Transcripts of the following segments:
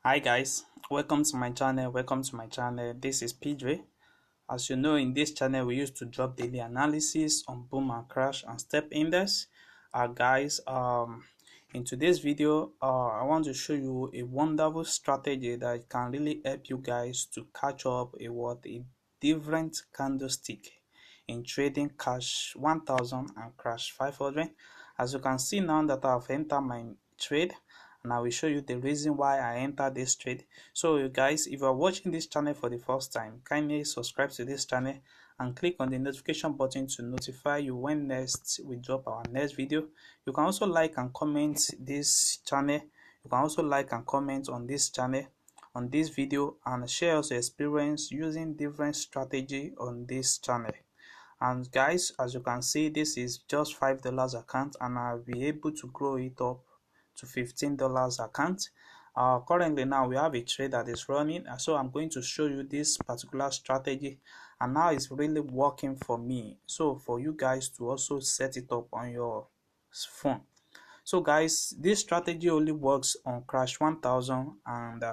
Hi guys, welcome to my channel. This is PJ. As you know, in this channel we used to drop daily analysis on boom and crash and step index. Guys, in today's video I want to show you a wonderful strategy that can really help you guys to catch up a different candlestick in trading cash 1000 and crash 500. As you can see now that I've entered my trade, and I will show you the reason why I entered this trade. So you guys, if you are watching this channel for the first time, kindly subscribe to this channel and click on the notification button to notify you when next we drop our next video. You can also like and comment this channel. You can also like and comment on this channel, on this video, and share your experience using different strategy on this channel. And guys, as you can see, this is just $5 account, and I'll be able to grow it up to $15 account. Currently now we have a trade that is running, so I'm going to show you this particular strategy, and now it's really working for me, so for you guys to also set it up on your phone. So guys, this strategy only works on crash 1000 and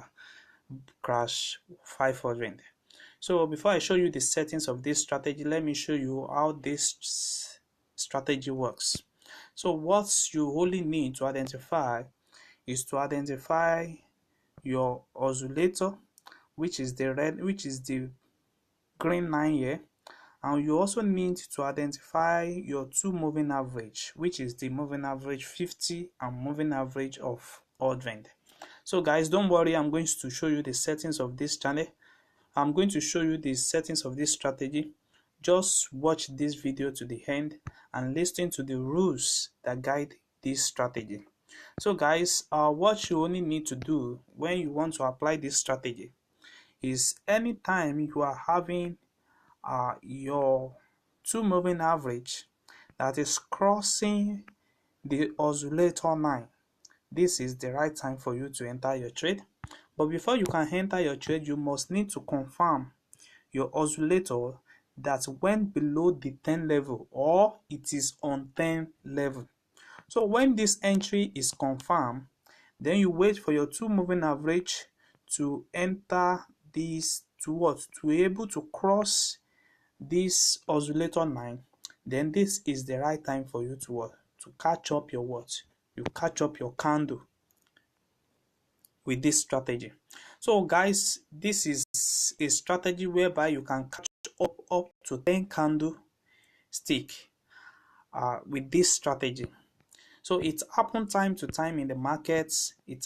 crash 500. So before I show you the settings of this strategy, let me show you how this strategy works. So what you only need to identify is to identify your oscillator, which is the green line here, and you also need to identify your two moving average, which is the moving average 50 and moving average of 100. So guys, don't worry, I'm going to show you the settings of this channel. I'm going to show you the settings of this strategy. Just watch this video to the end and listen to the rules that guide this strategy. So guys, what you only need to do when you want to apply this strategy is anytime you are having your two moving average that is crossing the oscillator line, this is the right time for you to enter your trade. But before you can enter your trade, you must need to confirm your oscillator that went below the 10 level, or it is on 10 level. So when this entry is confirmed, then you wait for your two moving average to enter this to be able to cross this oscillator line. Then this is the right time for you to catch up your you catch up your candle with this strategy. So guys, this is a strategy whereby you can catch up to 10 candlestick with this strategy. So it happens time to time in the markets. And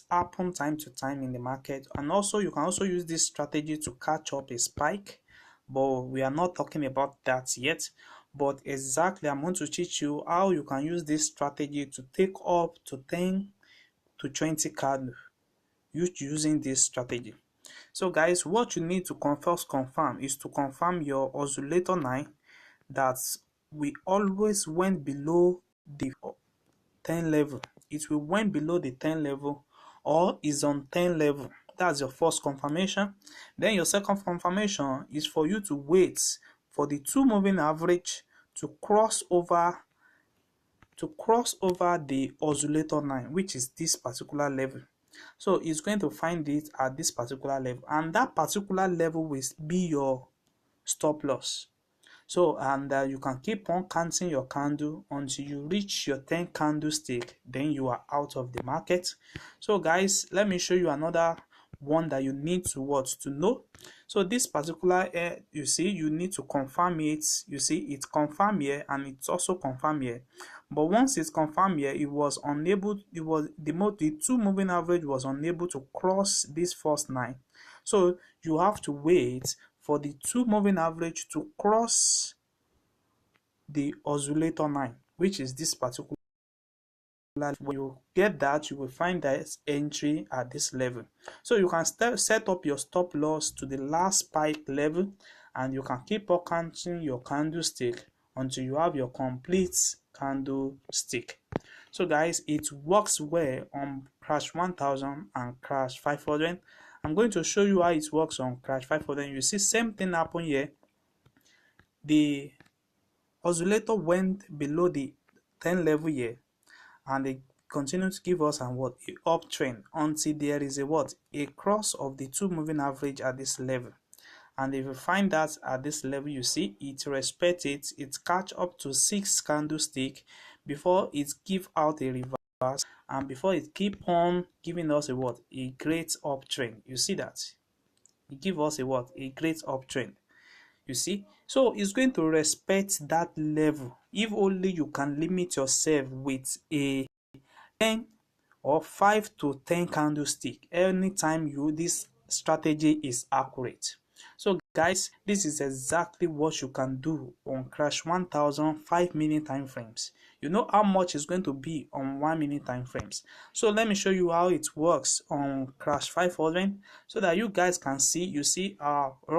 also you can also use this strategy to catch up a spike, but we are not talking about that yet. But exactly, I'm going to teach you how you can use this strategy to take up to 10 to 20 candles using this strategy. So guys, what you need to first confirm is to confirm your oscillator line that we always went below the 10 level. It will went below the 10 level or is on 10 level. That's your first confirmation. Then your second confirmation is for you to wait for the two moving average to cross over the oscillator line, which is this particular level. So it's going to find it at this particular level, and that particular level will be your stop loss. So, and you can keep on counting your candle until you reach your 10 candlestick, then you are out of the market. So guys, let me show you another one that you need to know. So this particular you see, you need to confirm it. You see, it's confirmed here and it's also confirmed here. But once it's confirmed here, it was unable, the two moving average was unable to cross this first line. So you have to wait for the two moving average to cross the oscillator line, which is this particular. When you get that, you will find that entry at this level. So you can set up your stop loss to the last spike level, and you can keep on counting your candlestick until you have your complete candlestick. So guys, it works well on crash 1000 and crash 500. I'm going to show you how it works on crash 500. You see same thing happen here. The oscillator went below the 10 level here, and the continue to give us and what a uptrend until there is a what a cross of the two moving average at this level. And if you find that at this level, you see it respect it catch up to 6 candlestick before it give out a reverse, and before it keep on giving us a what a great uptrend. You see that it give us a what a great uptrend. You see, so it's going to respect that level if only you can limit yourself with a 10 or 5 to 10 candlestick anytime this strategy is accurate. So guys, this is exactly what you can do on crash 1000 5-minute time frames. You know how much is going to be on 1-minute time frames. So let me show you how it works on crash 500 so that you guys can see. You see,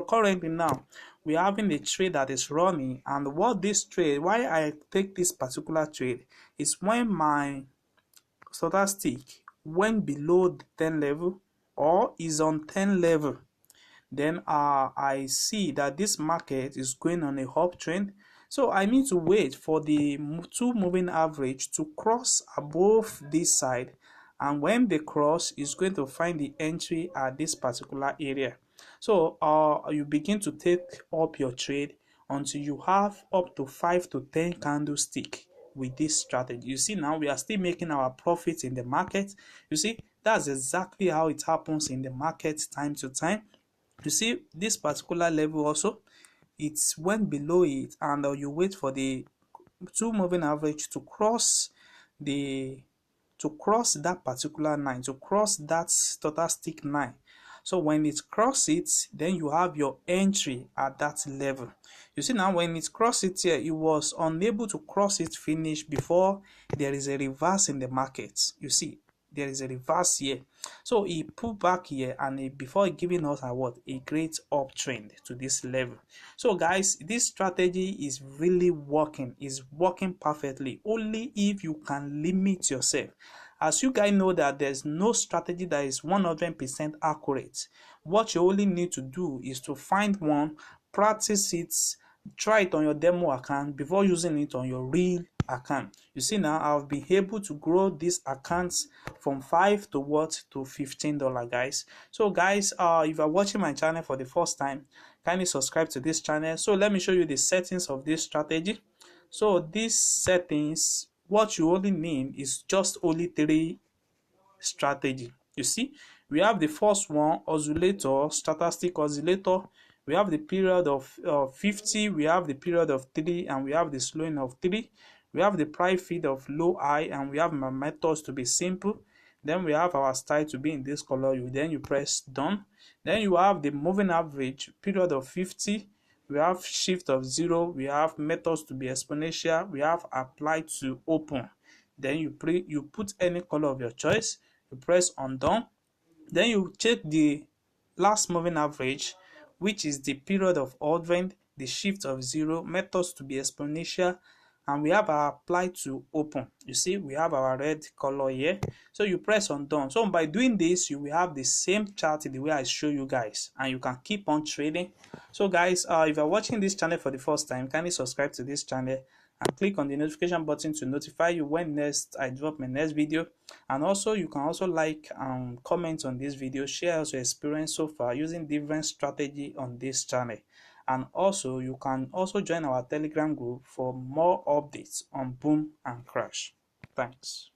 currently now we're having a trade that is running, and what this trade, why I take this particular trade is when my stochastic went below the 10 level or is on 10 level, then I see that this market is going on a uptrend. So I need to wait for the two moving average to cross above this side, and when they cross, is going to find the entry at this particular area. So you begin to take up your trade until you have up to 5 to 10 candlestick with this strategy. You see, now we are still making our profits in the market. You see, that's exactly how it happens in the market time to time. You see, this particular level also, it went below it, and you wait for the two moving average to cross the that particular line, to cross that stochastic line. So when it crosses it, then you have your entry at that level. You see, now when it crosses it here, it was unable to cross it finish before there is a reverse in the market. You see, there is a reverse here, so he pulled back here, and before giving us a great uptrend to this level. So guys, this strategy is really working, is working perfectly only if you can limit yourself. As you guys know that there's no strategy that is 100% accurate. What you only need to do is to find one, practice it, try it on your demo account before using it on your real account. You see, now I've been able to grow these accounts from 5 to what to $15, guys. So guys, if you're watching my channel for the first time, kindly subscribe to this channel. So let me show you the settings of this strategy. So these settings, what you only need is just only 3 strategy. You see, we have the first one, oscillator, stochastic oscillator. We have the period of 50, we have the period of 3, and we have the slowing of 3. We have the price feed of low high, and we have my methods to be simple. Then we have our style to be in this color. You press done. Then you have the moving average, period of 50. We have shift of 0. We have methods to be exponential. We have apply to open. Then you put any color of your choice. You press undone. Then you check the last moving average, which is the period of uptrend, the shift of 0, methods to be exponential, and we have our apply to open. You see, we have our red color here. So you press undone. So by doing this, you will have the same chart the way I show you guys, and you can keep on trading. So guys, if you're watching this channel for the first time, kindly subscribe to this channel and click on the notification button to notify you when next I drop my next video. And also you can also like and comment on this video, share your experience so far using different strategy on this channel. And also you can also join our Telegram group for more updates on boom and crash. Thanks.